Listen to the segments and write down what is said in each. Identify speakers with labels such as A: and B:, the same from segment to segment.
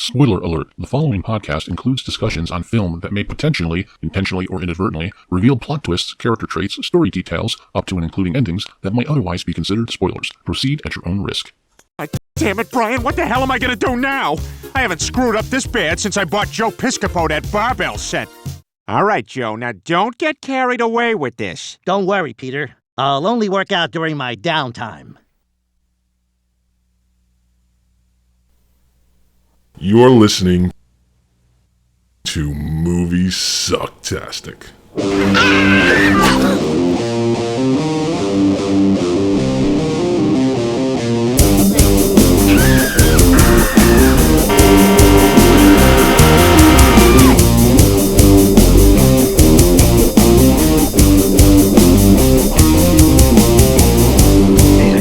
A: Spoiler alert, the following podcast includes discussions on film that may potentially, intentionally or inadvertently, reveal plot twists, character traits, story details, up to and including endings that might otherwise be considered spoilers. Proceed at your own risk.
B: Damn it, Brian, what the hell am I gonna do now? I haven't screwed up this bad since I bought Joe Piscopo that barbell set. All right, Joe, now don't get carried away with this.
C: Don't worry, Peter. I'll only work out during my downtime.
D: You're listening to Moviesucktastic.
E: I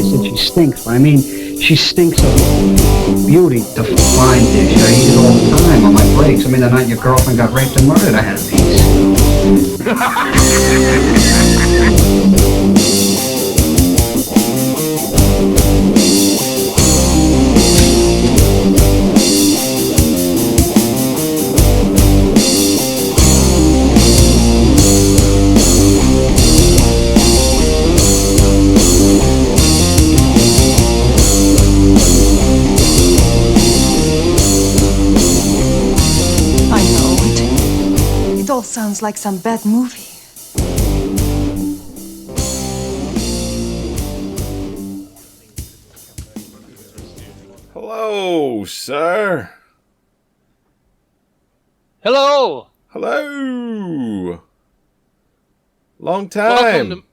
E: said she stinks, but I mean, she stinks of beauty, the fine dish. I eat it all the time on my breaks. I mean, the night your girlfriend got raped and murdered, I had a
F: It all sounds like some bad movie.
G: Hello, sir.
H: Hello.
G: Hello. Long time.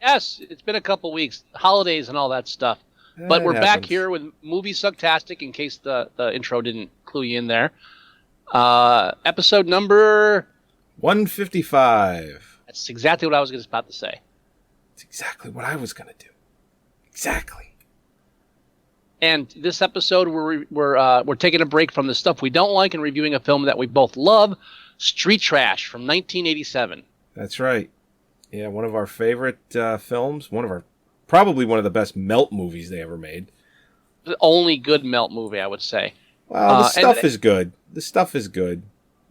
H: Yes, it's been a couple weeks, holidays and all that stuff. But we're back here with Moviesucktastic, in case the intro didn't clue you in there. Episode number
G: 155.
H: That's exactly what I was about to say.
G: It's exactly what I was going to do. Exactly.
H: And this episode, we're taking a break from the stuff we don't like and reviewing a film that we both love, Street Trash from 1987.
G: That's right. Yeah, one of our favorite films. Probably one of the best melt movies they ever made.
H: The only good melt movie, I would say.
G: Well, the stuff is good. The stuff is good.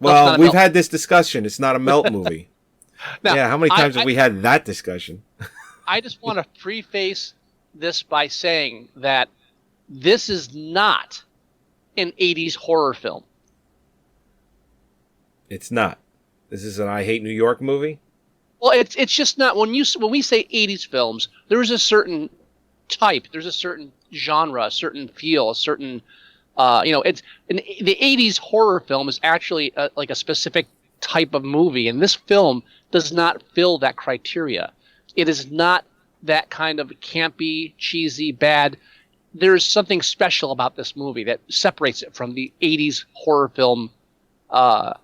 G: Well, we've had this discussion. It's not a melt movie.
H: Now,
G: yeah, how many times have we had that discussion?
H: I just want to preface this by saying that this is not an 80s horror film.
G: It's not. This is an I Hate New York movie?
H: Well, it's just not. When we say 80s films, there is a certain type, there's a certain genre, a certain feel, a certain... the 80s horror film is actually like a specific type of movie, and this film does not fill that criteria. It is not that kind of campy, cheesy, bad. There's something special about this movie that separates it from the 80s horror film that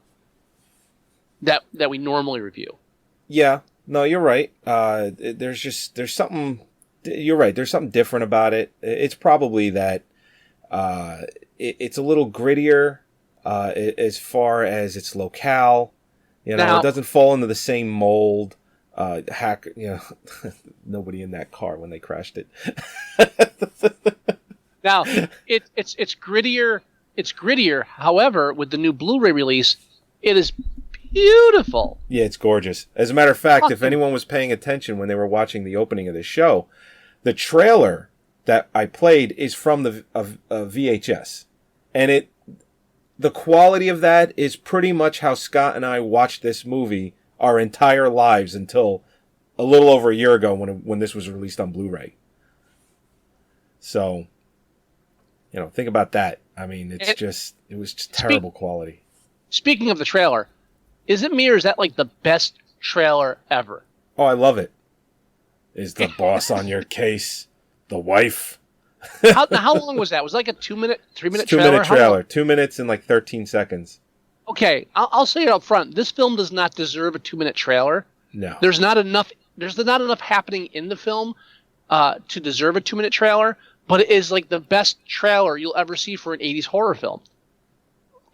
H: we normally review.
G: Yeah, no, you're right. There's something. You're right. There's something different about it. It's probably that. It's a little grittier as far as its locale. It doesn't fall into the same mold. Nobody in that car when they crashed it.
H: Now, it's grittier. It's grittier. However, with the new Blu-ray release, it is beautiful.
G: Yeah, it's gorgeous. As a matter of fact, if anyone was paying attention when they were watching the opening of the show, the trailer that I played is from the VHS, and the quality of that is pretty much how Scott and I watched this movie our entire lives until a little over a year ago when this was released on Blu-ray. So, think about that. I mean, it was just terrible quality.
H: Speaking of the trailer, is it me or is that like the best trailer ever?
G: Oh, I love it. Is the boss on your case? The wife?
H: How long was that? Was it like a 3-minute trailer?
G: 2-minute trailer. 2 minutes and like 13 seconds.
H: Okay, I'll say it up front. This film does not deserve a 2-minute trailer.
G: No.
H: There's not enough happening in the film to deserve a 2-minute trailer, but it is like the best trailer you'll ever see for an 80s horror film.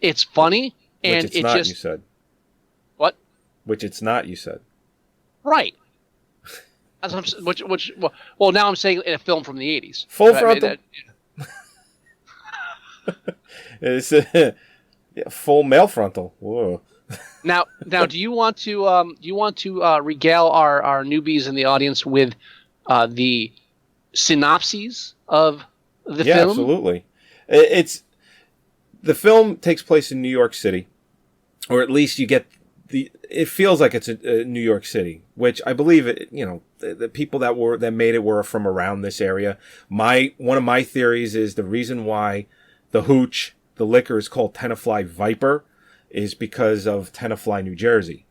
H: It's funny, and
G: Which it's not, you said.
H: What?
G: Which it's not, you said.
H: Right. As I'm, well, now I'm saying in a film from the 80s.
G: Full frontal. Yeah, full male frontal. Whoa.
H: Now, do you want to regale our newbies in the audience with the synopses of the
G: Yeah,
H: film?
G: absolutely. It's the film takes place in New York City, or at least you get it feels like it's a New York City, which I believe the people that made it were from around this area. One of my theories is the reason why the hooch, the liquor, is called Tenafly Viper is because of Tenafly, New Jersey.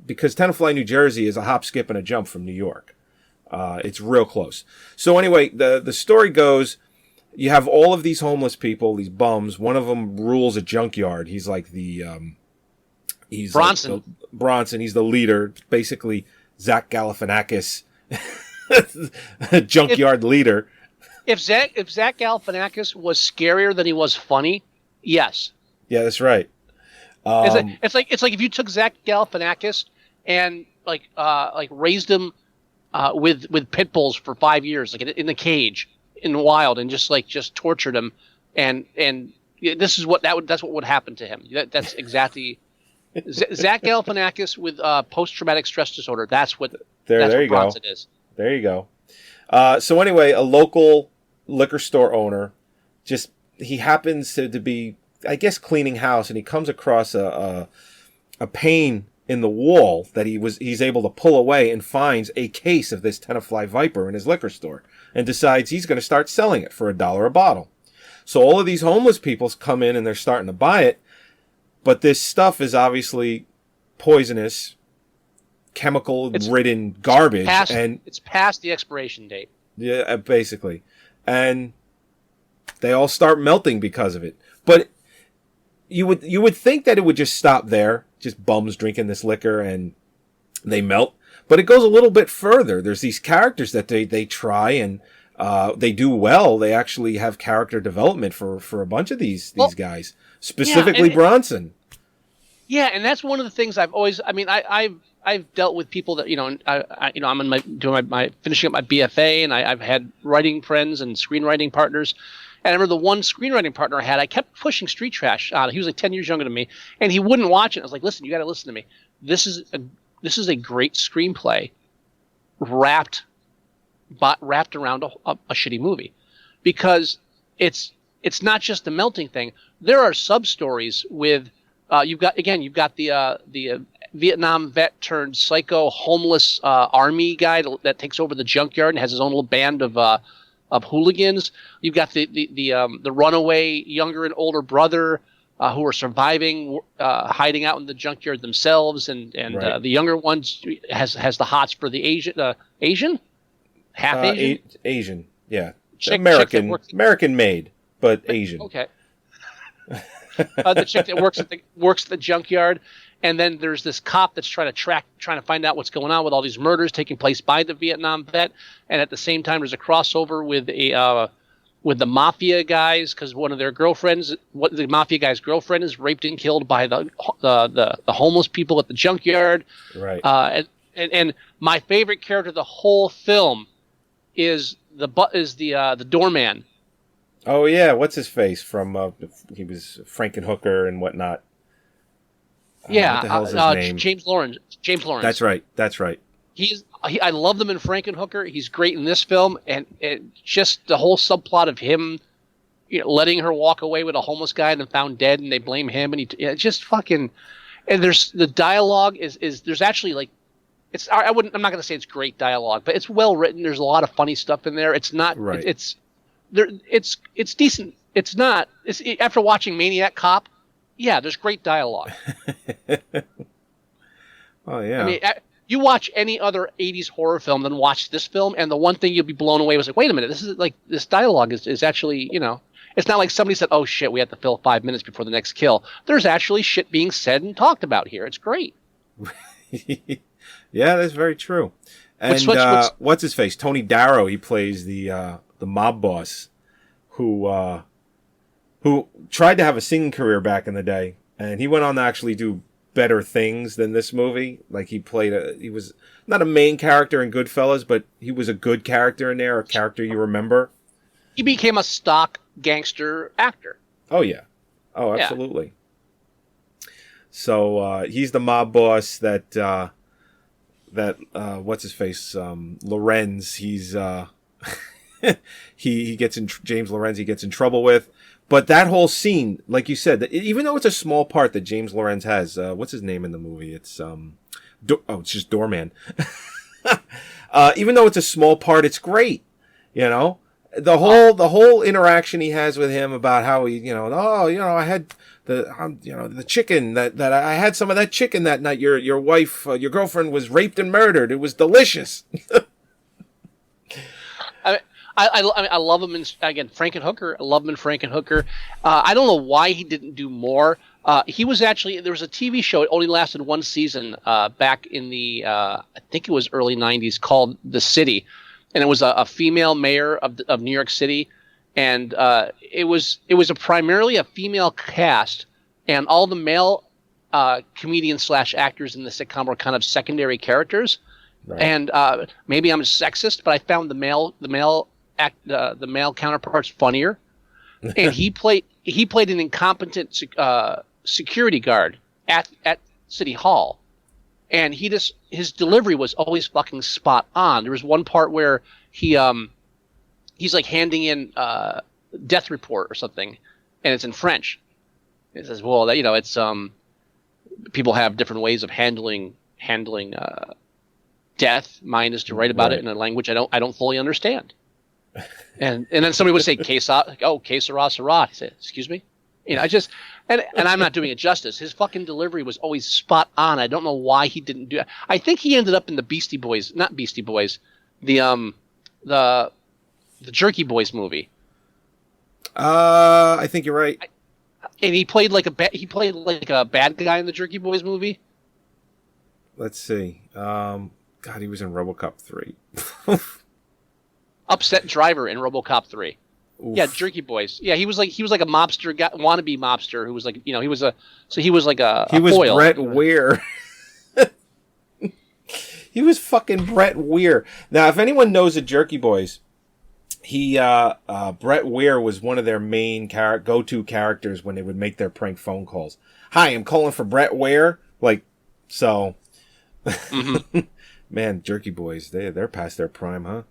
G: Because Tenafly, New Jersey is a hop, skip, and a jump from New York. It's real close. So anyway, the story goes, you have all of these homeless people, these bums. One of them rules a junkyard. He's like he's
H: Bronson.
G: Like Bronson. He's the leader, basically Zach Galifianakis, junkyard leader.
H: If Zach Galifianakis was scarier than he was funny, yes.
G: Yeah, that's right.
H: It's like if you took Zach Galifianakis and like raised him with pit bulls for 5 years, like in the cage in the wild, and just tortured him, and this is that's what would happen to him. That's exactly Zach Galifianakis with post-traumatic stress disorder. That's what Bronson is.
G: There you go. So anyway, a local liquor store owner, he happens to be, I guess, cleaning house, and he comes across a pane in the wall that he's able to pull away, and finds a case of this Tenafly Viper in his liquor store, and decides he's going to start selling it for $1 a bottle. So all of these homeless people come in and they're starting to buy it, but this stuff is obviously poisonous, chemical-ridden garbage, and
H: it's past the expiration date.
G: Yeah, basically, and they all start melting because of it. But you would think that it would just stop there, just bums drinking this liquor and they melt. But it goes a little bit further. There's these characters that they try, and they do well. They actually have character development for a bunch of these guys, specifically Bronson.
H: Yeah, and that's one of the things I've always. I mean, I've dealt with people that I'm doing my finishing up my BFA, and I've had writing friends and screenwriting partners. And I remember the one screenwriting partner I had, I kept pushing Street Trash on. He was like 10 years younger than me, and he wouldn't watch it. I was like, listen, you got to listen to me. This is a great screenplay wrapped around a shitty movie, because it's not just the melting thing. There are sub stories with you've got the Vietnam vet turned psycho homeless army guy that takes over the junkyard and has his own little band of hooligans. You've got the runaway younger and older brother who are surviving, hiding out in the junkyard themselves, and
G: Right.
H: The younger one has the hots for the Asian, half Asian,
G: Asian, yeah,
H: chick
G: American made, but Asian.
H: Okay. The chick that works at the junkyard, and then there's this cop that's trying to find out what's going on with all these murders taking place by the Vietnam vet, and at the same time there's a crossover with the mafia guys, because one of their girlfriends, the mafia guy's girlfriend, is raped and killed by the homeless people at the junkyard.
G: Right.
H: And my favorite character of the whole film is the doorman.
G: Oh yeah, what's his face from? He was Frankenhooker and whatnot.
H: Yeah,
G: what the hell's his name?
H: James Lawrence. James Lawrence.
G: That's right.
H: I love them in Frankenhooker. He's great in this film, and just the whole subplot of him, letting her walk away with a homeless guy and then found dead, and they blame him, and just fucking. And there's the dialogue is there's actually like, I'm not going to say it's great dialogue, but it's well written. There's a lot of funny stuff in there. It's not
G: right.
H: It's decent. It's not. After watching Maniac Cop, yeah, there's great dialogue.
G: Oh yeah.
H: I mean, you watch any other 80s horror film, then watch this film, and the one thing you'll be blown away was like, wait a minute, this dialogue is actually, it's not like somebody said, oh shit, we have to fill 5 minutes before the next kill. There's actually shit being said and talked about here. It's great.
G: Yeah, that's very true. And what's his face? Tony Darrow. He plays the mob boss who tried to have a singing career back in the day, and he went on to actually do better things than this movie. Like he was not a main character in Goodfellas, but he was a good character in there, a character you remember.
H: He became a stock gangster actor.
G: Oh yeah. Oh, absolutely. So he's the mob boss that what's his face, Lorenz. He's he gets in James Lorenz. He gets in trouble with. But that whole scene, like you said, even though it's a small part that James Lorenz has, what's his name in the movie? It's it's just Doorman. Even though it's a small part, it's great. You know, the whole interaction he has with him about how he, I had the chicken that I had some of that chicken that night. Your wife, your girlfriend was raped and murdered. It was delicious.
H: I love him in, again, Frankenhooker. I love him in Frankenhooker. I don't know why he didn't do more. He was actually, there was a TV show, it only lasted one season, back in the, I think it was early 90s, called The City. And it was a female mayor of New York City. And it was primarily a female cast, and all the male comedians / actors in the sitcom were kind of secondary characters. Right. And maybe I'm sexist, but I found the male counterparts funnier. And he played an incompetent security guard at City Hall, and his delivery was always fucking spot on. There was one part where he's like handing in death report or something, and it's in French. It says, well, it's people have different ways of handling death. Mine is to write about it in a language I don't fully understand. And then somebody would say, que sera, sera. He said, excuse me? I just, and I'm not doing it justice. His fucking delivery was always spot on. I don't know why he didn't do it. I think he ended up in the Beastie Boys, not Beastie Boys, the Jerky Boys movie.
G: I think you're right.
H: And he played like a bad guy in the Jerky Boys movie.
G: Let's see. God, he was in RoboCop 3.
H: Upset driver in RoboCop 3. Oof. Yeah, Jerky Boys. Yeah, he was like a mobster guy, wannabe mobster who was like, he was foil.
G: Brett Weir. He was fucking Brett Weir. Now, if anyone knows the Jerky Boys, Brett Weir was one of their main go-to characters when they would make their prank phone calls. Hi, I'm calling for Brett Weir. Mm-hmm. Man, Jerky Boys, they're past their prime, huh?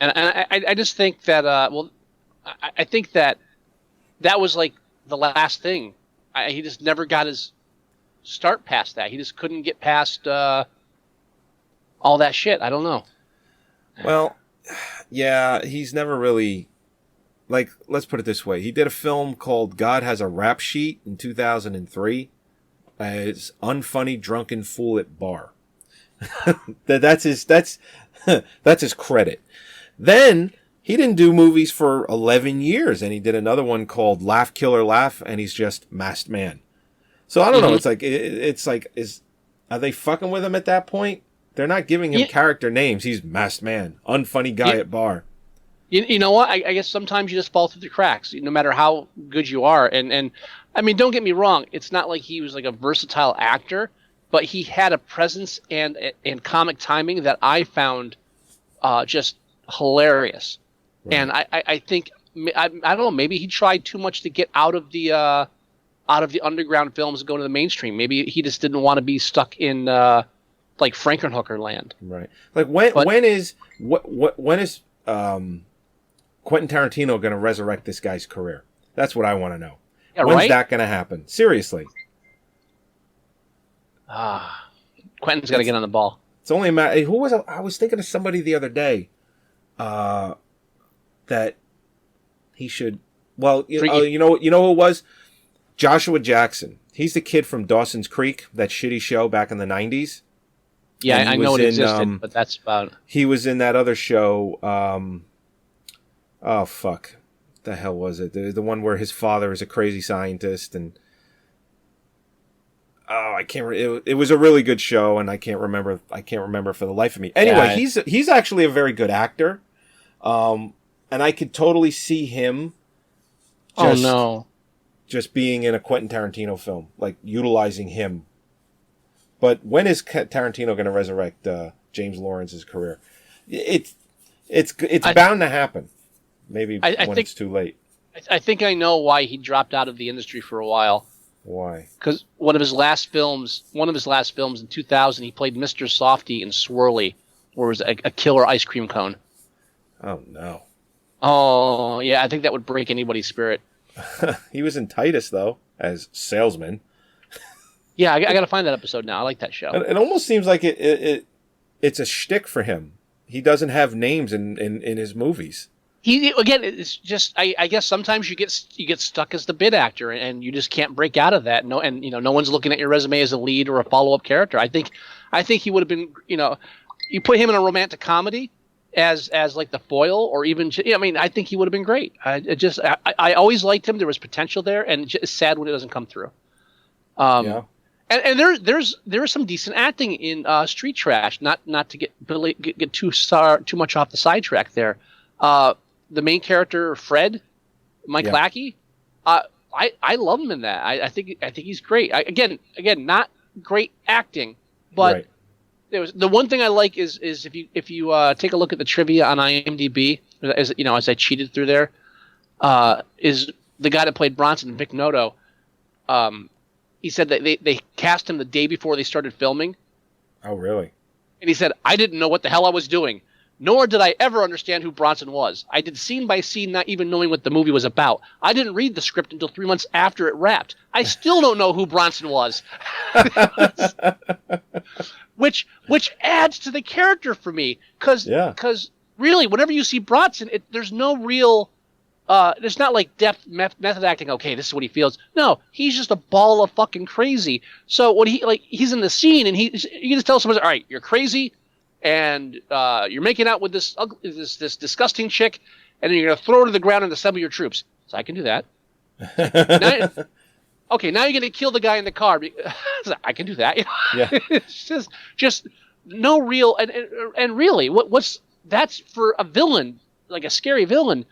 H: And I just think that, I think that was like the last thing. He just never got his start past that. He just couldn't get past all that shit. I don't know.
G: Well, yeah, he's never really, let's put it this way. He did a film called God Has a Rap Sheet in 2003. It's Unfunny Drunken Fool at Bar. That's his credit. Then he didn't do movies for 11 years, and he did another one called Laugh Killer Laugh, and he's just Masked Man. So I don't know. It's like, are they fucking with him at that point? They're not giving him character names. He's Masked Man, unfunny guy at bar.
H: You know what? I guess sometimes you just fall through the cracks, no matter how good you are. And I mean, don't get me wrong. It's not like he was like a versatile actor, but he had a presence and comic timing that I found just hilarious. Right. And I think I don't know, maybe he tried too much to get out of the underground films and go to the mainstream. Maybe he just didn't want to be stuck in like Frankenhooker land.
G: Right. Like when is Quentin Tarantino going to resurrect this guy's career? That's what I want to know. Yeah, when's that going to happen? Seriously.
H: Quentin's got to get on the ball.
G: It's only a matter. Who was I was thinking of somebody the other day. That he should. Well, you know who it was? Joshua Jackson. He's the kid from Dawson's Creek, that shitty show back in the 90s.
H: Yeah, I know it existed, but that's about.
G: He was in that other show. Oh fuck, what the hell was it? The one where his father is a crazy scientist, and I can't. It was a really good show, and I can't remember for the life of me. Anyway, he's actually a very good actor, and I could totally see him. Just being in a Quentin Tarantino film, like utilizing him. But when is Tarantino going to resurrect James Lawrence's career? It's bound to happen. Maybe when it's too late.
H: I think I know why he dropped out of the industry for a while.
G: Why?
H: Because one of his last films in 2000, he played Mr. Softy in Swirly, where it was a killer ice cream cone.
G: Oh, no.
H: Oh, yeah, I think that would break anybody's spirit.
G: He was in Titus, though, as salesman.
H: Yeah, I got to find that episode now. I like that show.
G: It almost seems like it's a shtick for him. He doesn't have names in his movies.
H: It's just I guess sometimes you get stuck as the bit actor and you just can't break out of that. No one's looking at your resume as a lead or a follow up character. I think he would have been, you put him in a romantic comedy as like the foil, or even I think he would have been great. I always liked him. There was potential there, and it's sad when it doesn't come through.
G: Yeah.
H: And there is some decent acting in Street Trash. Not to get too much off the sidetrack there. The main character Fred, Mike Lackey, I love him in that. I think he's great. Again, not great acting, but
G: right.
H: There was the one thing I like is if you take a look at the trivia on IMDb, as I cheated through there, is the guy that played Bronson, Vic Noto. He said that they cast him the day before they started filming.
G: Oh, really?
H: And he said, I didn't know what the hell I was doing, nor did I ever understand who Bronson was. I did scene by scene, not even knowing what the movie was about. I didn't read the script until 3 months after it wrapped. I still don't know who Bronson was. Which adds to the character for me. Because really, whenever you see Bronson, there's no real... it's not like method acting. Okay, this is what he feels. No, he's just a ball of fucking crazy. So when he's in the scene and you just tell someone, all right, you're crazy, and you're making out with this disgusting chick, and then you're gonna throw her to the ground and assemble your troops. So I can do that. Now you're gonna kill the guy in the car. I can do that.
G: Yeah.
H: It's just no real and really what's that's for a villain, like a scary villain.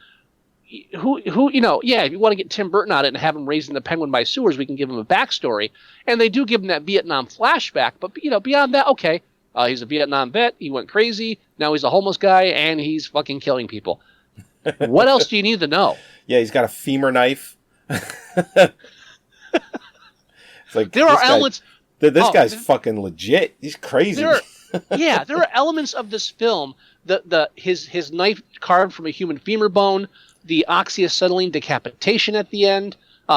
H: Who if you want to get Tim Burton on it and have him raising the penguin by sewers, we can give him a backstory, and they do give him that Vietnam flashback. But beyond that, okay, he's a Vietnam vet. He went crazy. Now he's a homeless guy and he's fucking killing people. What else do you need to know?
G: Yeah, he's got a femur knife. It's like
H: there are elements.
G: This guy's fucking legit. He's crazy.
H: There are elements of this film. His knife carved from a human femur bone. The oxyacetylene decapitation at the end,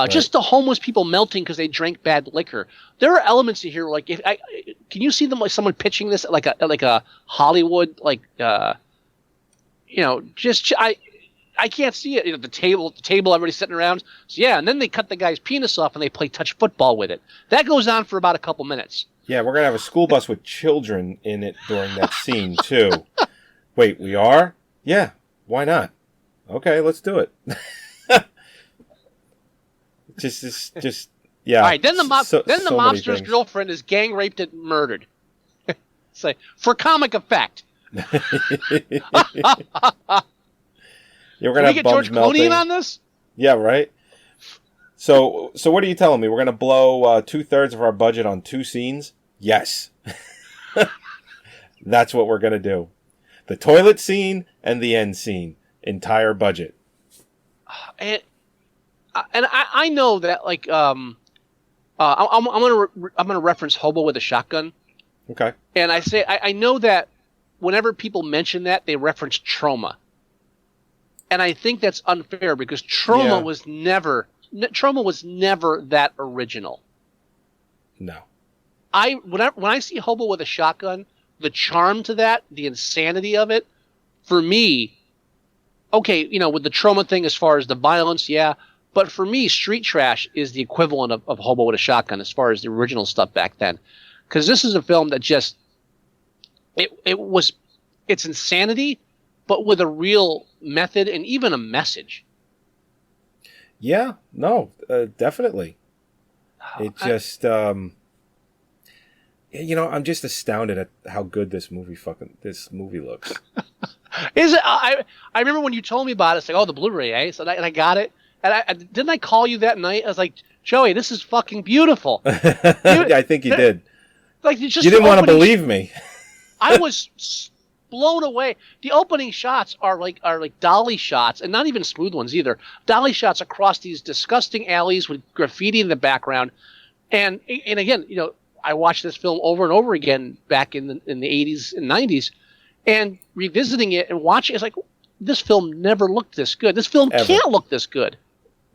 H: just the homeless people melting because they drank bad liquor. There are elements in here like can you see them like someone pitching this like a Hollywood I can't see it. The table everybody's sitting around. So yeah, and then they cut the guy's penis off and they play touch football with it. That goes on for about a couple minutes. Yeah,
G: we're gonna have a school bus with children in it during that scene too. Wait, we are? Yeah, why not? Okay, let's do it. just yeah.
H: All right, then the mobster's girlfriend is gang raped and murdered. Say for comic effect.
G: Yeah, we're gonna
H: Can we get George Clooney in on this?
G: Yeah, right. So what are you telling me? We're gonna blow 2/3 of our budget on 2 scenes? Yes. That's what we're gonna do. The toilet scene and the end scene. Entire budget.
H: And I know that I'm gonna reference Hobo with a Shotgun.
G: Okay.
H: And I know that whenever people mention that, they reference Trauma. And I think that's unfair because Trauma was never that original.
G: No.
H: When I see Hobo with a Shotgun, the charm to that, the insanity of it, for me, okay, with the Trauma thing as far as the violence, yeah, but for me, Street Trash is the equivalent of Hobo with a Shotgun as far as the original stuff back then. Because this is a film that just, it's insanity, but with a real method and even a message.
G: Yeah, no, definitely. It just, I'm just astounded at how good this movie looks.
H: Is it? I remember when you told me about it. It's like, oh, the Blu-ray, eh? So and I got it. And didn't I call you that night? I was like, Joey, this is fucking beautiful.
G: Yeah, I think you did.
H: Like you
G: didn't want to believe me.
H: I was blown away. The opening shots are like dolly shots, and not even smooth ones either. Dolly shots across these disgusting alleys with graffiti in the background. And again, I watched this film over and over again back in the 80s and 90s, and revisiting it and watching it's like, this film never looked this good. This film can't look this good.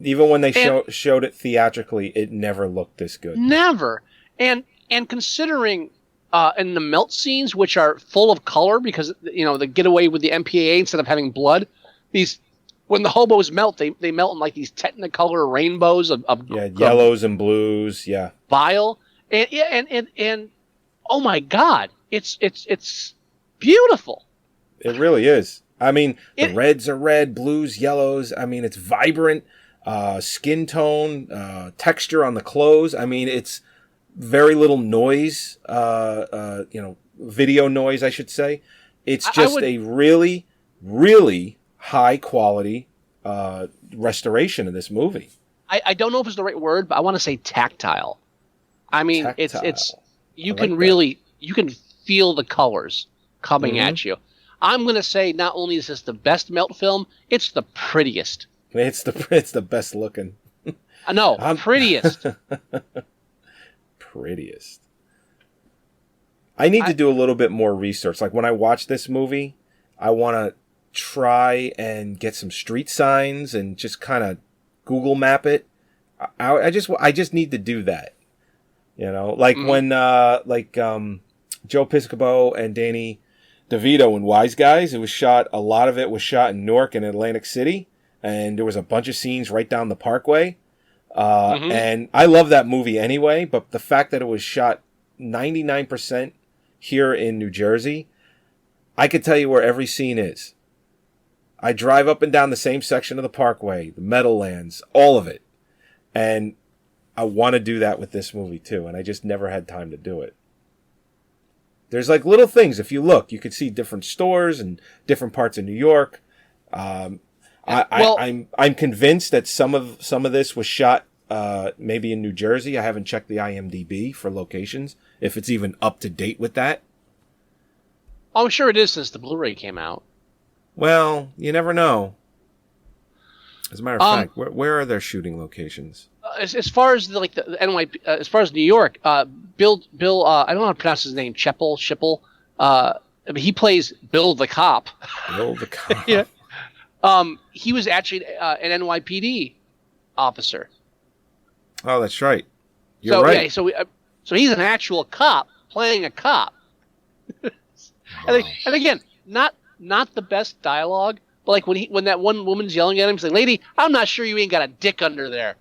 G: Even when they showed it theatrically, it never looked this good.
H: Never. And considering in the melt scenes, which are full of color because they get away with the MPAA instead of having blood, when the hobos melt, they melt in like these Technicolor rainbows of
G: yellows and blues,
H: vile, and oh my God, it's beautiful.
G: It really is. I mean, the reds are red, blues, yellows. I mean, it's vibrant, skin tone, texture on the clothes. I mean, it's very little noise, video noise, I should say. It's just a really, really high quality restoration of this movie.
H: I don't know if it's the right word, but I want to say tactile. I mean, it's you can feel the colors coming at you. I'm going to say not only is this the best melt film, it's the prettiest.
G: It's the best looking.
H: No, prettiest.
G: Prettiest. I need to do a little bit more research. Like when I watch this movie, I want to try and get some street signs and just kind of Google map it. I just need to do that. Like when Joe Piscopo and Danny DeVito in Wise Guys, a lot of it was shot in Newark and Atlantic City, and there was a bunch of scenes right down the Parkway. And I love that movie anyway, but the fact that it was shot 99% here in New Jersey, I could tell you where every scene is. I drive up and down the same section of the Parkway, the Meadowlands, all of it. And I want to do that with this movie too, and I just never had time to do it. There's like little things. If you look, you could see different stores and different parts of New York. I'm convinced that some of this was shot maybe in New Jersey. I haven't checked the IMDb for locations, if it's even up to date with that.
H: I'm sure it is since the Blu-ray came out.
G: Well, you never know. As a matter of fact, where are their shooting locations?
H: As far as the NYP, as far as New York, Bill, I don't know how to pronounce his name, Schipple. He plays Bill the cop.
G: Bill the cop.
H: Yeah. He was actually an NYPD officer.
G: Oh, that's right. You're right.
H: Yeah, so he's an actual cop playing a cop. And again, not the best dialogue, but like when that one woman's yelling at him, he's like, "Lady, I'm not sure you ain't got a dick under there."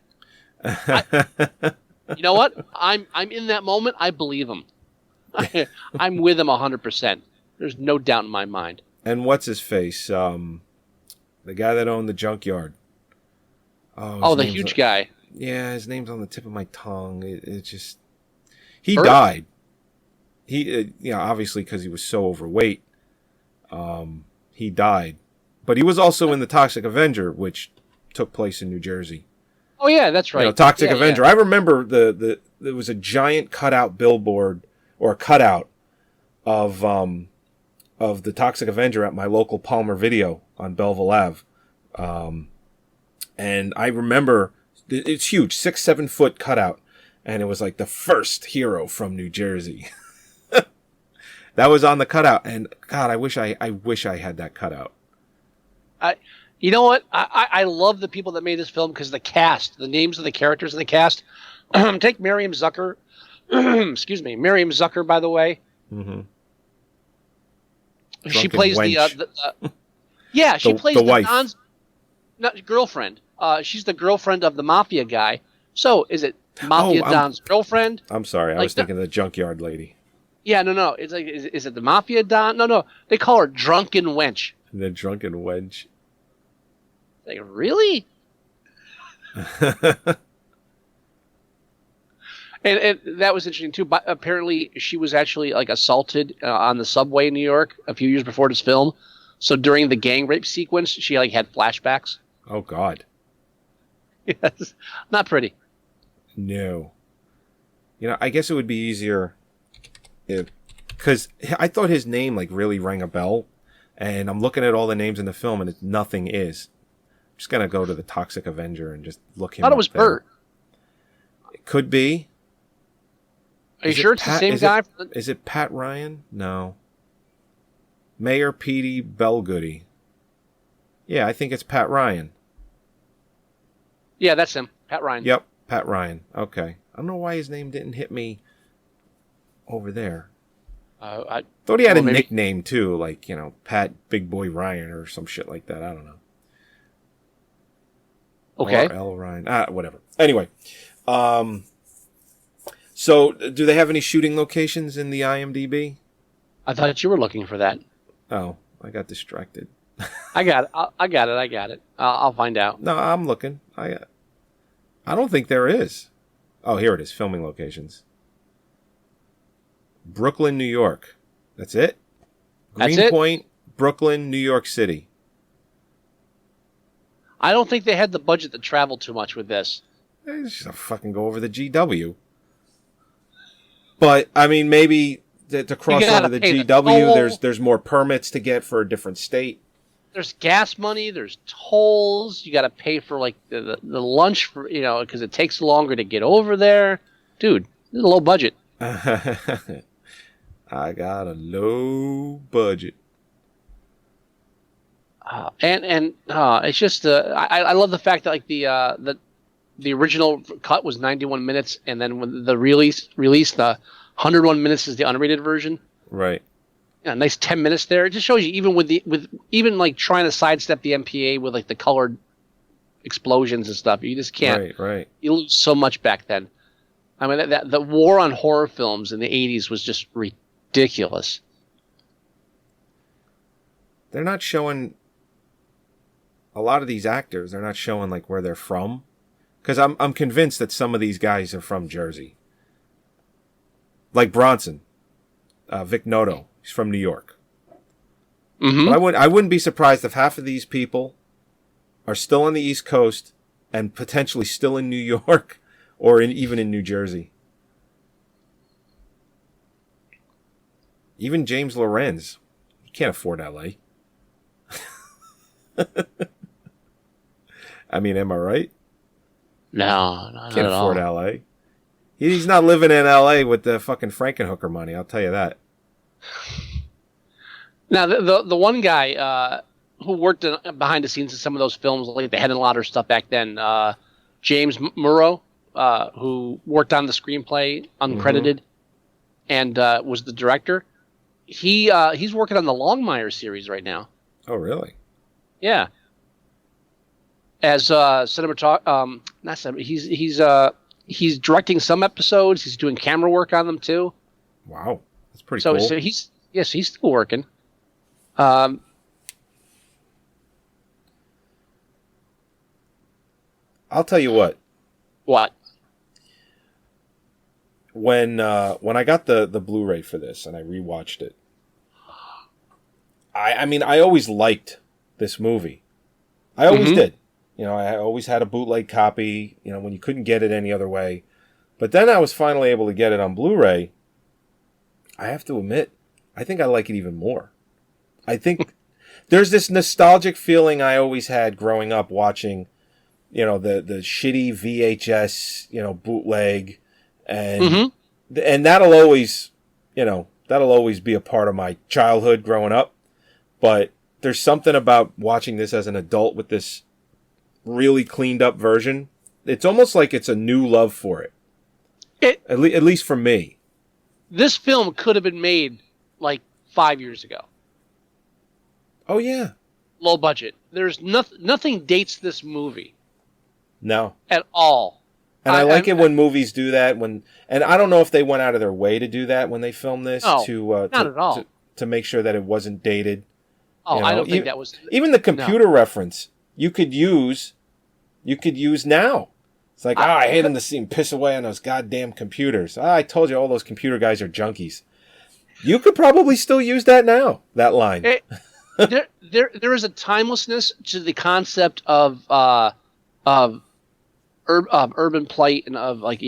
H: You know what? I'm in that moment. I believe him. I'm with him 100%. There's no doubt in my mind.
G: And what's his face? The guy that owned the junkyard.
H: The huge guy.
G: Yeah, his name's on the tip of my tongue. It just... He died. He, obviously because he was so overweight. He died. But he was also in the Toxic Avenger, which took place in New Jersey.
H: Oh, yeah, that's right.
G: Toxic Avenger. Yeah. I remember there was a giant cutout billboard, or a cutout of the Toxic Avenger at my local Palmer Video on Belleville Ave. And I remember... It's huge, 6-7 foot cutout, and it was like the first hero from New Jersey. That was on the cutout, and God, I wish I had that cutout.
H: You know what? I love the people that made this film because the cast, the names of the characters in the cast. Take Miriam Zucker. Excuse me, Miriam Zucker. By the way, she plays the she plays the wife. Not girlfriend. She's the girlfriend of the mafia guy. So is it Mafia Don's girlfriend?
G: I'm sorry, I was thinking of the junkyard lady.
H: Yeah, no. It's like, is it the Mafia Don? No. They call her Drunken Wench.
G: The Drunken Wench.
H: Like, really? and that was interesting too. But apparently, she was actually like assaulted on the subway in New York a few years before this film. So during the gang rape sequence, she like had flashbacks.
G: Oh God.
H: Yes, not pretty.
G: No. I guess it would be easier if because I thought his name like really rang a bell, and I'm looking at all the names in the film, and nothing is. I'm just gonna go to the Toxic Avenger and just look him.
H: I thought it was Bert.
G: It could be.
H: Are you sure it's the same guy?
G: Is it Pat Ryan? No. Mayor Petey Bellgoody. Yeah, I think it's Pat Ryan.
H: Yeah, that's him. Pat Ryan.
G: Yep, Pat Ryan. Okay. I don't know why his name didn't hit me over there.
H: I
G: thought he had a nickname too, like, Pat Big Boy Ryan or some shit like that. I don't know.
H: Okay.
G: Or L Ryan. Whatever. Anyway. So, do they have any shooting locations in the IMDb?
H: I thought you were looking for that.
G: Oh, I got distracted.
H: I got it. I got it. I'll find out.
G: No, I'm looking. I don't think there is. Oh, here it is. Filming locations. Brooklyn, New York. That's it? Greenpoint, Brooklyn, New York City.
H: I don't think they had the budget to travel too much with this.
G: Just fucking go over the GW. But, I mean, maybe to cross over the GW, there's more permits to get for a different state.
H: There's gas money, there's tolls, you got to pay for like the lunch for, because it takes longer to get over there. Dude, this is a low budget.
G: I got a low budget.
H: And it's just I love the fact that like the original cut was 91 minutes, and then when the release the 101 minutes is the unrated version.
G: Right.
H: Yeah, nice 10 minutes there. It just shows you even with even like trying to sidestep the MPA with like the colored explosions and stuff, you just can't.
G: Right.
H: You lose so much back then. I mean, the war on horror films in the 80s was just ridiculous.
G: They're not showing a lot of these actors. They're not showing like where they're from, because I'm convinced that some of these guys are from Jersey. Like Bronson, Vic Noto. He's from New York.
H: Mm-hmm.
G: But I wouldn't be surprised if half of these people are still on the East Coast and potentially still in New York or even in New Jersey. Even James Lorenz. He can't afford LA. I mean, am I right?
H: No, not
G: can't
H: at
G: afford
H: all.
G: LA. He's not living in LA with the fucking Frankenhooker money, I'll tell you that.
H: Now, the one guy who worked behind the scenes in some of those films, like the Head and Lauder stuff back then, James Murrow, who worked on the screenplay, uncredited, and was the director. He's working on the Longmire series right now.
G: Oh, really?
H: Yeah. As cinematographer, not cinematographer. He's directing some episodes. He's doing camera work on them too.
G: Wow, that's pretty cool.
H: So he's still working. I'll
G: tell you what.
H: What?
G: When I got the Blu-ray for this and I rewatched it, I mean I always liked this movie. I always did. I always had a bootleg copy, when you couldn't get it any other way. But then I was finally able to get it on Blu-ray. I have to admit, I think I like it even more. I think there's this nostalgic feeling I always had growing up watching, the shitty VHS, bootleg, and that'll always be a part of my childhood growing up. But there's something about watching this as an adult with this really cleaned up version. It's almost like it's a new love for it. At least for me.
H: This film could have been made like 5 years ago.
G: Oh yeah.
H: Low budget. There's nothing dates this movie.
G: No.
H: At all.
G: And I like it when movies do that. And I don't know if they went out of their way to do that when they filmed this.
H: Not at all.
G: To make sure that it wasn't dated.
H: Oh, I don't think that was.
G: Even the computer reference you could use now. It's like, I hate them to see him piss away on those goddamn computers. I told you all those computer guys are junkies. You could probably still use that now, that line.
H: There is a timelessness to the concept of urban plight and of like,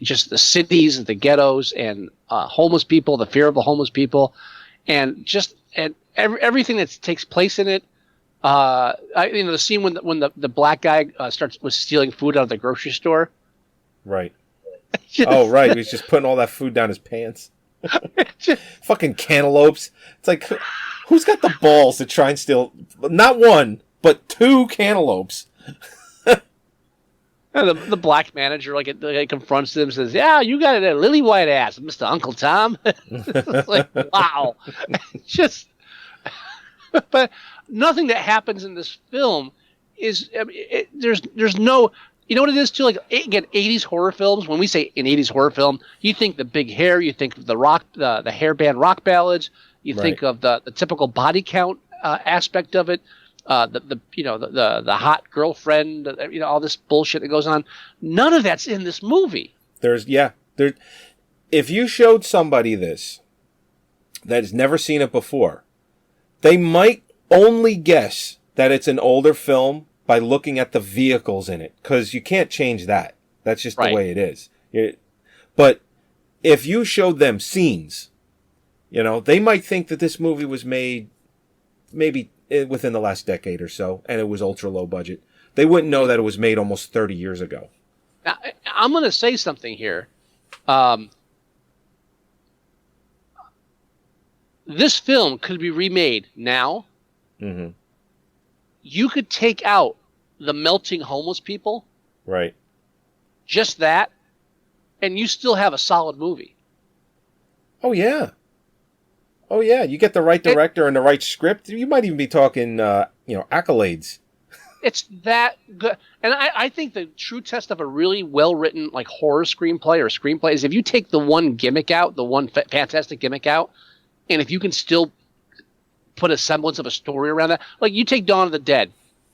H: just the cities and the ghettos and homeless people, the fear of the homeless people, and everything that takes place in it. The scene when the black guy was stealing food out of the grocery store.
G: Right. Oh, right. He was just putting all that food down his pants. Fucking cantaloupes. It's like, who's got the balls to try and steal not one, but 2 cantaloupes?
H: The black manager confronts him and says, "Yeah, you got a lily white ass, Mr. Uncle Tom." It's like, wow. Just, but nothing that happens in this film is there's no. You know what it is too? Like, again, 80s horror films. When we say an 80s horror film, you think the big hair, you think of the hairband rock ballads, you think of the typical body count aspect of it. The hot girlfriend, all this bullshit that goes on. None of that's in this movie.
G: If you showed somebody this that has never seen it before, they might only guess that it's an older film by looking at the vehicles in it, because you can't change that. That's just the way it is. But if you showed them scenes, they might think that this movie was made maybe within the last decade or so, and it was ultra low budget. They wouldn't know that it was made almost 30 years ago.
H: Now, I'm going to say something here. This film could be remade now.
G: Mm-hmm.
H: You could take out the melting homeless people.
G: Right.
H: Just that, and you still have a solid movie.
G: Oh, yeah. Oh, yeah. You get the right director and the right script. You might even be talking, accolades.
H: It's that good. And I think the true test of a really well-written horror screenplay or screenplay is if you take the one gimmick out, the one fantastic gimmick out, and if you can still put a semblance of a story around that. Like, you take Dawn of the Dead,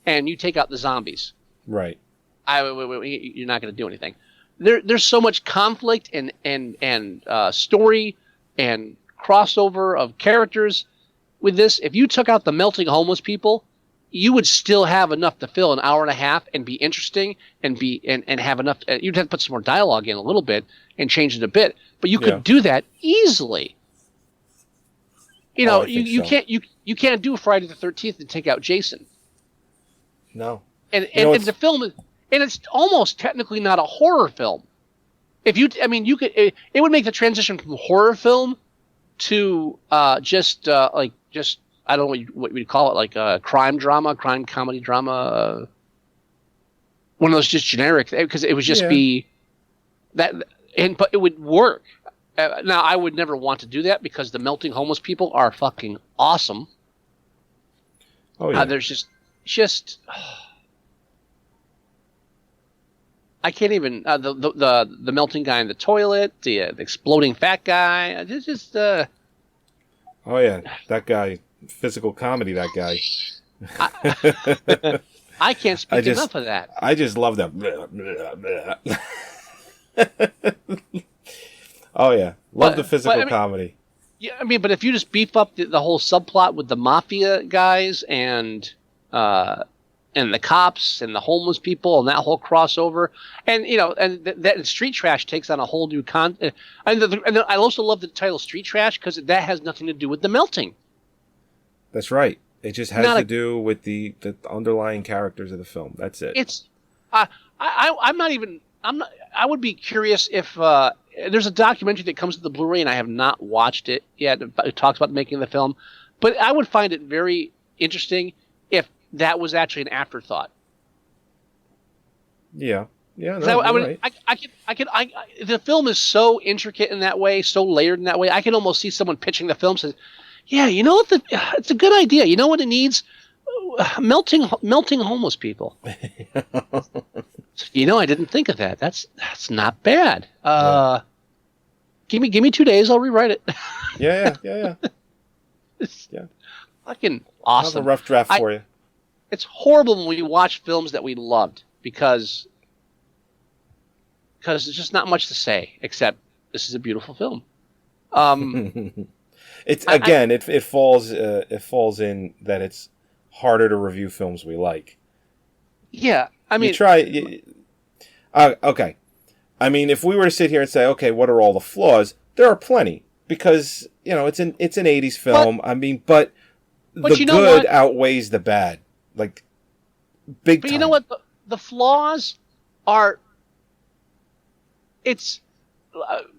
H: and you take out the zombies.
G: Right.
H: You're not going to do anything. There's so much conflict and story and crossover of characters with this. If you took out the melting homeless people, you would still have enough to fill an hour and a half and be interesting and have enough. You'd have to put some more dialogue in a little bit and change it a bit, but you could do that easily. You can't do Friday the 13th and take out Jason.
G: No.
H: And the film is, and it's almost technically not a horror film. It would make the transition from horror film to just I don't know what we'd call it, like a crime comedy drama, one of those just generic, because it would just be that, but it would work. Now, I would never want to do that because the melting homeless people are fucking awesome.
G: Oh yeah.
H: There's just I can't even the melting guy in the toilet, the exploding fat guy. It's just
G: oh yeah, that guy, physical comedy. That guy.
H: I can't speak enough of that.
G: I just love that. Oh yeah, love the physical comedy.
H: Yeah, but if you just beef up the whole subplot with the mafia guys and the cops and the homeless people and that whole crossover, and that Street Trash takes on a whole new and I also love the title Street Trash because that has nothing to do with the melting.
G: That's right. It just has to do with the underlying characters of the film. That's it.
H: It's I would be curious if there's a documentary that comes with the Blu-ray, and I have not watched it yet. It talks about making the film, but I would find it very interesting if that was actually an afterthought.
G: Yeah. No, right.
H: The film is so intricate in that way, so layered in that way. I can almost see someone pitching the film says, "Yeah, you know what? It's a good idea. You know what it needs? Melting homeless people." I didn't think of that. That's not bad. Give me 2 days. I'll rewrite it.
G: Yeah.
H: It's fucking awesome.
G: I'll have a rough draft for you.
H: It's horrible when we watch films that we loved because there's just not much to say except this is a beautiful film.
G: It falls in that it's harder to review films we like.
H: Yeah,
G: okay. I mean, if we were to sit here and say, okay, what are all the flaws? There are plenty because it's an '80s film. But the
H: you know
G: good
H: what?
G: outweighs the bad, like big time.
H: But you know what? The flaws are. It's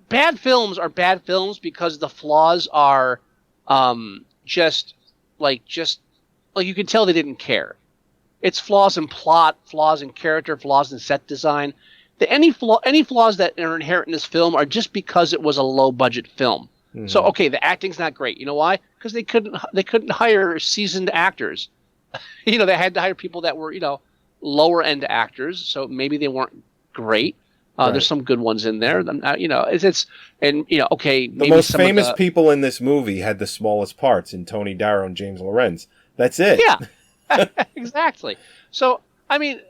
H: bad films are bad films because the flaws are just like you can tell they didn't care. It's flaws in plot, flaws in character, flaws in set design. Any flaws that are inherent in this film are just because it was a low budget film. Mm-hmm. So okay, the acting's not great. You know why? Because they couldn't hire seasoned actors. They had to hire people that were lower end actors. So maybe they weren't great.
G: Right.
H: There's some good ones in there. Okay.
G: The most famous people in this movie had the smallest parts in Tony Darrow and James Lorenz. That's it.
H: Yeah, exactly. So I mean,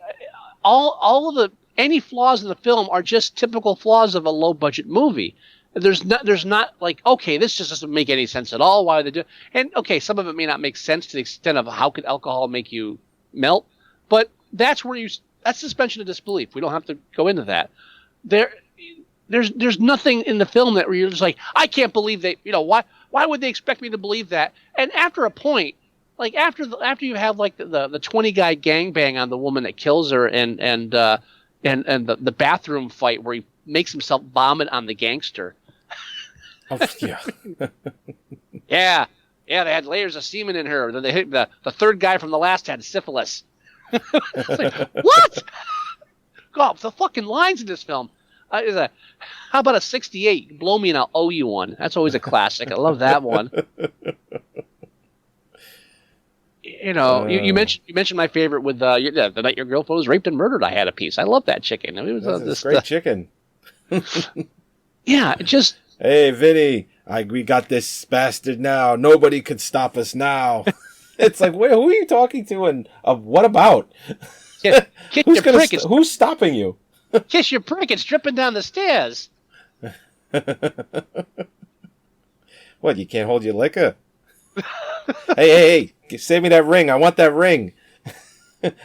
H: all of any flaws in the film are just typical flaws of a low budget movie. There's not like, okay, this just doesn't make any sense at all. Why would they do it? And okay, some of it may not make sense to the extent of how could alcohol make you melt, but that's suspension of disbelief. We don't have to go into that. There's nothing in the film that where you're just like, I can't believe they, why would they expect me to believe that? And after a point, like after you have like the 20 guy gangbang on the woman that kills her and the bathroom fight where he makes himself vomit on the gangster.
G: Oh, yeah.
H: yeah, they had layers of semen in her. Then they hit the third guy from the last had syphilis. It's like, what? God, the fucking lines in this film. How about a 68? Blow me and I'll owe you one. That's always a classic. I love that one. You mentioned my favorite with the night your girlfriend was raped and murdered. I had a piece. I love that chicken. It was
G: this great chicken.
H: Yeah, just.
G: Hey, Vinny, we got this bastard now. Nobody could stop us now. It's like, wait, who are you talking to, and what about? Who's stopping you?
H: Kiss your prick! It's dripping down the stairs.
G: What? You can't hold your liquor? Hey! Save me that ring. I want that ring.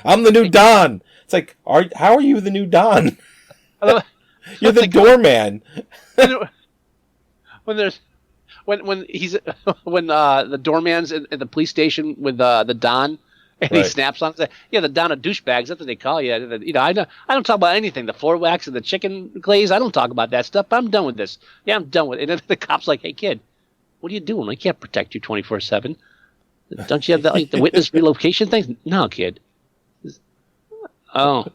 G: I'm the new Don. It's like, how are you the new Don? You're the doorman. When
H: the doorman's in the police station with the Don, and he snaps on it. Yeah, the Don of douchebags. That's what they call you. I don't talk about anything. The floor wax and the chicken glaze. I don't talk about that stuff. I'm done with this. Yeah, I'm done with it. And then the cop's like, "Hey, kid, what are you doing? I can't protect you 24/7. Don't you have the witness relocation thing? No, kid." Oh.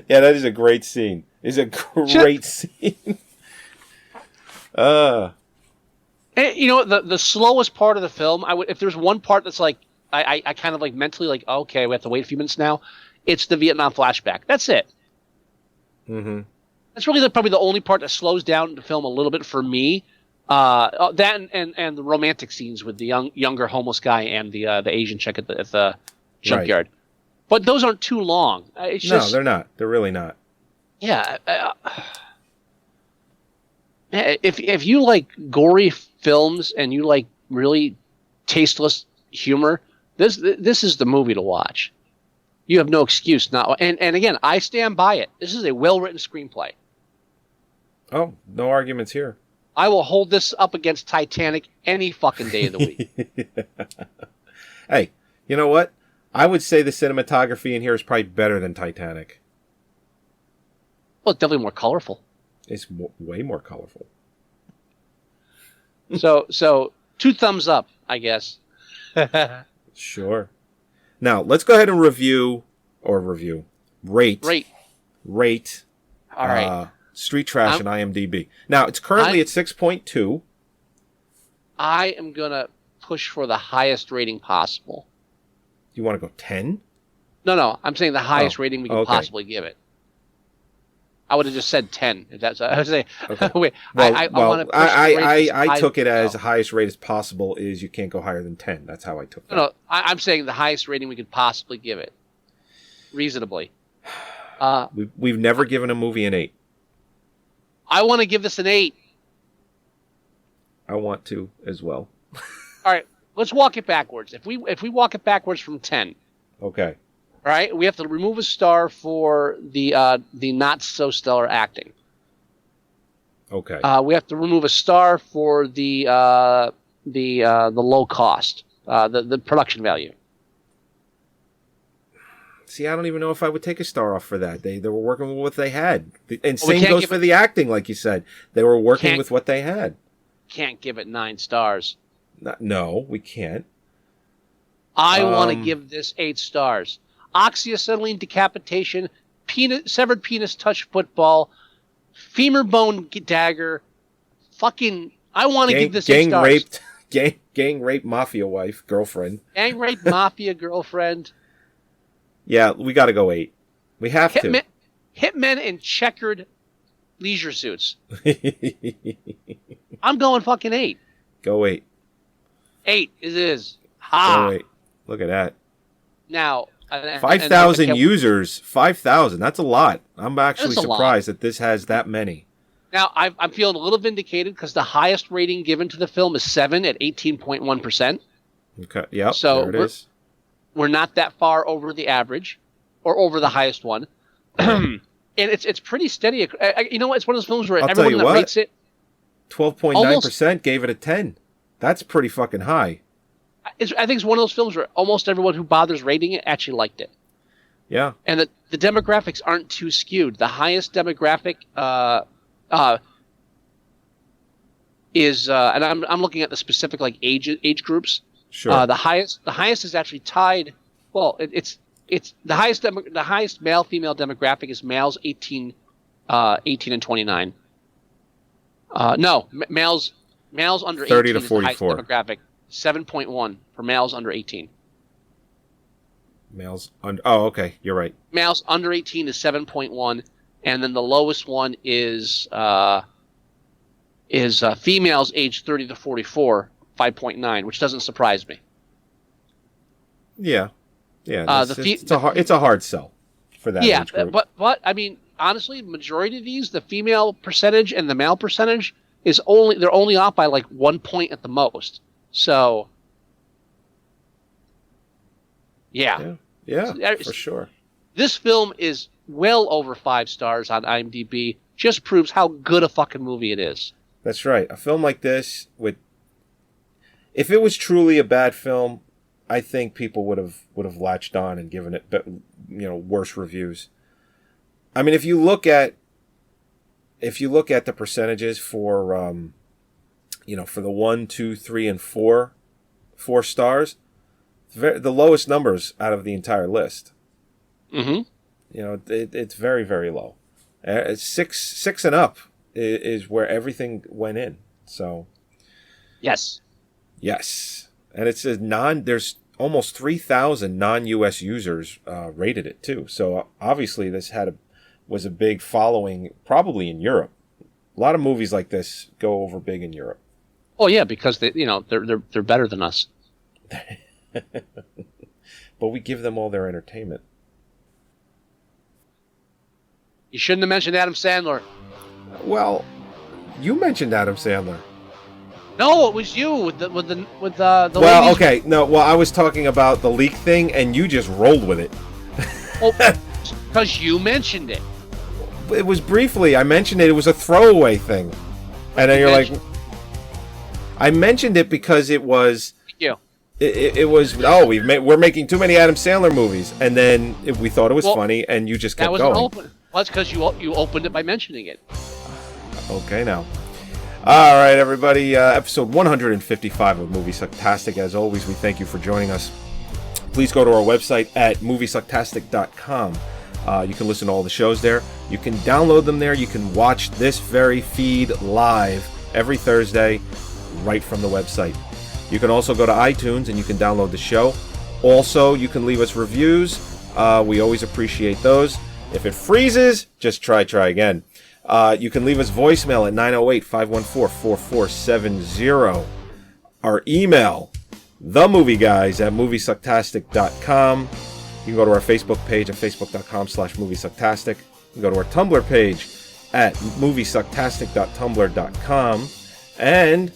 G: Yeah, that is a great scene. It's a great scene.
H: And, the slowest part of the film, if there's one part that's like, I kind of like mentally like, okay, we have to wait a few minutes now, it's the Vietnam flashback. That's it.
G: Mm-hmm.
H: That's really probably the only part that slows down the film a little bit for me. That and the romantic scenes with the younger homeless guy and the Asian chick at the junkyard. Right. But those aren't too long.
G: No, they're not. They're really not.
H: Yeah. If you like gory films and you like really tasteless humor, this is the movie to watch. You have no excuse not. And again, I stand by it. This is a well-written screenplay.
G: Oh, no arguments here.
H: I will hold this up against Titanic any fucking day of the week.
G: Hey, you know what? I would say the cinematography in here is probably better than Titanic.
H: Well, it's definitely more colorful.
G: It's way more colorful.
H: So 2 thumbs up, I guess.
G: Sure. Now, let's go ahead and rate.
H: All right.
G: Street Trash and IMDb. Now, it's currently at 6.2.
H: I am going to push for the highest rating possible.
G: You want to go 10?
H: No. I'm saying the highest rating we can possibly give it. I would have just said 10. If that's, I would say.
G: Okay.
H: Wait,
G: I took it as the highest rate as possible is you can't go higher than 10. That's how I took that.
H: No, I'm saying the highest rating we could possibly give it, reasonably.
G: We've never given a movie an 8.
H: I want to give this an 8.
G: I want to as well.
H: All right, let's walk it backwards. If we walk it backwards from 10.
G: Okay.
H: All right, we have to remove a star for the not so stellar acting.
G: Okay.
H: We have to remove a star for the low cost, the production value.
G: See, I don't even know if I would take a star off for that. They were working with what they had. And
H: Well, we
G: same
H: can't
G: goes
H: give
G: for
H: it-
G: the acting, like you said. They were working
H: Can't-
G: with what they had.
H: Can't give it 9 stars.
G: No, we can't.
H: I want to give this 8 stars. Oxyacetylene decapitation, severed penis touch football, femur bone dagger. Fucking, I want to give this 8 stars.
G: Gang raped mafia wife, girlfriend.
H: Gang rape mafia girlfriend.
G: Yeah, we got to go 8. We have to.
H: Hitmen in checkered leisure suits. I'm going fucking 8.
G: Go 8.
H: 8 it is. Ha!
G: Go 8. Look at that.
H: Now,
G: 5,000 users. 5,000. That's a lot. I'm actually
H: That's a lot.
G: surprised that this has that many.
H: Now, I'm feeling a little vindicated because the highest rating given to the film is 7 at 18.1%.
G: Okay. Yep.
H: So
G: there it is.
H: We're not that far over the average or over the highest one. And it's pretty steady. You know what? It's one of those films where
G: I'll tell
H: everyone
G: you
H: that
G: what.
H: rates it
G: 12.9% gave it a 10. That's pretty fucking high.
H: I think it's one of those films where almost everyone who bothers rating it actually liked it.
G: Yeah.
H: And the demographics aren't too skewed. The highest demographic is, and I'm looking at the specific like age groups.
G: Sure.
H: The highest is actually tied. Well, it's the highest male female demographic is males 18 and 29. No, males under
G: 30
H: 18
G: to
H: is the highest
G: 44.
H: demographic. 7.1 for males under 18.
G: Males under. Oh, okay. You're right.
H: Males under 18 is 7.1, and then the lowest one is females aged 30 to 44, 5.9, which doesn't surprise me.
G: Yeah. Yeah. It's a hard sell for that age group.
H: but I mean, honestly, majority of these, the female percentage and the male percentage they're only off by like 1 point at the most. So, yeah,
G: for sure.
H: This film is well over 5 stars on IMDb. Just proves how good a fucking movie it is.
G: That's right. A film like this, if it was truly a bad film, I think people would have latched on and given it, worse reviews. I mean, if you look at the percentages for for the 1, 2, 3, and 4 stars, the lowest numbers out of the entire list.
H: Mm-hmm.
G: It's very, very low. 6 and up is where everything went in. So,
H: yes,
G: and it says there's almost 3,000 non-US users rated it too. So obviously this was a big following, probably in Europe. A lot of movies like this go over big in Europe.
H: Oh yeah, because they're better than us.
G: But we give them all their entertainment.
H: You shouldn't have mentioned Adam Sandler.
G: Well, you mentioned Adam Sandler.
H: No, it was you with the
G: Well,
H: ladies.
G: okay, no. Well, I was talking about the leak thing, and you just rolled with it.
H: Because you mentioned it.
G: It was briefly. I mentioned it. It was a throwaway thing, and then you're like, I mentioned it because it was.
H: Thank you.
G: It was. Oh, we're making too many Adam Sandler movies, and then we thought it was funny, and you just kept
H: that was
G: going.
H: open. Well, that's because you opened it by mentioning it.
G: Okay, now. All right, everybody. Episode 155 of Moviesucktastic. As always, we thank you for joining us. Please go to our website at moviesucktastic.com. You can listen to all the shows there. You can download them there. You can watch this very feed live every Thursday right from the website. You can also go to iTunes and you can download the show. Also, you can leave us reviews. We always appreciate those. If it freezes, just try again. You can leave us voicemail at 908-514-4470. Our email, themovieguys@moviesucktastic.com. You can go to our Facebook page at facebook.com/moviesucktastic. You can go to our Tumblr page at moviesucktastic.tumblr.com. And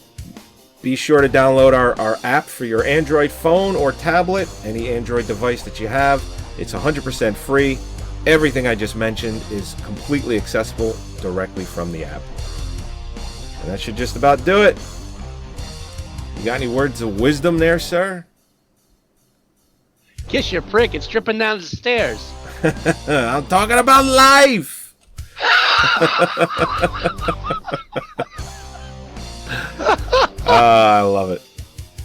G: be sure to download our app for your Android phone or tablet, any Android device that you have. It's 100% free. Everything I just mentioned is completely accessible directly from the app. And that should just about do it. You got any words of wisdom there, sir?
H: Kiss your prick. It's dripping down the stairs.
G: I'm talking about life. I love it.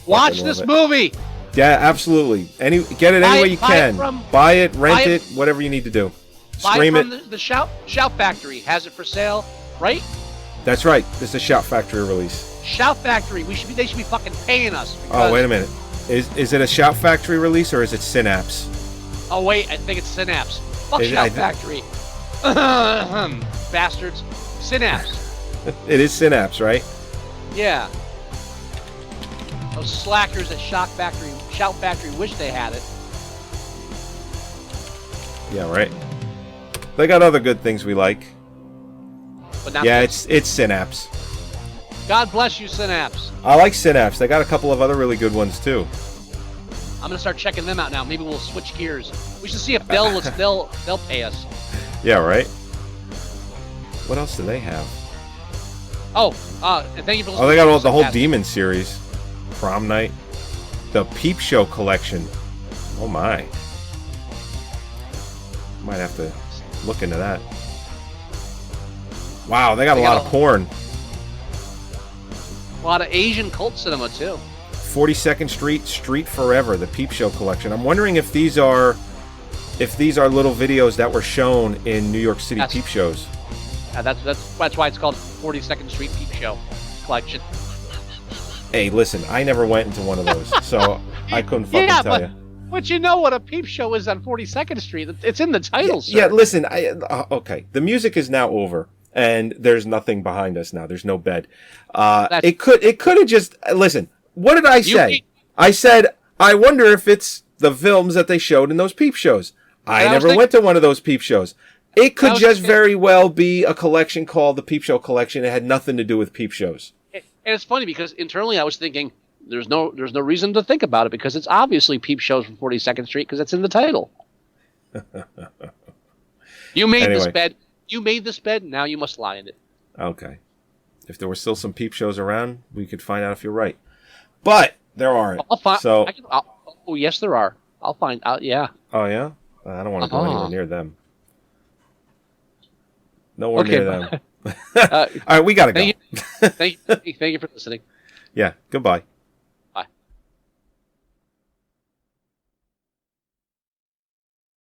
H: Watch
G: Fucking
H: this
G: love it.
H: movie.
G: Yeah, absolutely. Get it any way you can. Buy it, rent it, whatever you need to do. Stream
H: Buy it
G: it.
H: from the Shout Factory. Has it for sale, right?
G: That's right. This is a Shout Factory release.
H: Shout Factory. They should be fucking paying us.
G: Oh, wait a minute. Is it a Shout Factory release or is it Synapse?
H: Oh wait, I think it's Synapse. Fuck Shout Factory. Bastards. Synapse.
G: It is Synapse, right?
H: Yeah. Those slackers at Shout Factory wish they had it.
G: Yeah, right. They got other good things we like.
H: But not
G: Yeah,
H: this.
G: it's Synapse.
H: God bless you, Synapse.
G: I like Synapse. They got a couple of other really good ones too.
H: I'm gonna start checking them out now. Maybe we'll switch gears. We should see if they'll pay us.
G: Yeah, right. What else do they have?
H: Oh, and thank you for listening.
G: Oh, they got the whole
H: Moviesucktastic.
G: Demon series, Prom Night, the Peep Show collection. Oh my! Might have to look into that. Wow, they got a lot of porn.
H: A lot of Asian cult cinema too.
G: 42nd Street, Street Forever, the Peep Show collection. I'm wondering if these are little videos that were shown in New York City peep shows.
H: That's why it's called 42nd Street Peep Show collection.
G: Hey, listen, I never went into one of those, so I couldn't fucking tell you.
H: But you know what a peep show is on 42nd Street. It's in the title, sir.
G: Yeah, listen, okay. The music is now over, and there's nothing behind us now. There's no bed. It could have just listen. What did I say? I said I wonder if it's the films that they showed in those peep shows. I never went to one of those peep shows. It could just very well be a collection called the Peep Show Collection. It had nothing to do with peep shows.
H: And it's funny because internally I was thinking there's no reason to think about it because it's obviously peep shows from 42nd Street because it's in the title. You made this bed. You made this bed. Now you must lie in it.
G: Okay. If there were still some peep shows around, we could find out if you're right. But there aren't.
H: I'll find.
G: So.
H: Oh yes, there are. I'll find out. Yeah.
G: Oh yeah. I don't want to go anywhere near them. Nowhere near them. All right, we gotta go.
H: Thank you for listening.
G: Yeah. Goodbye.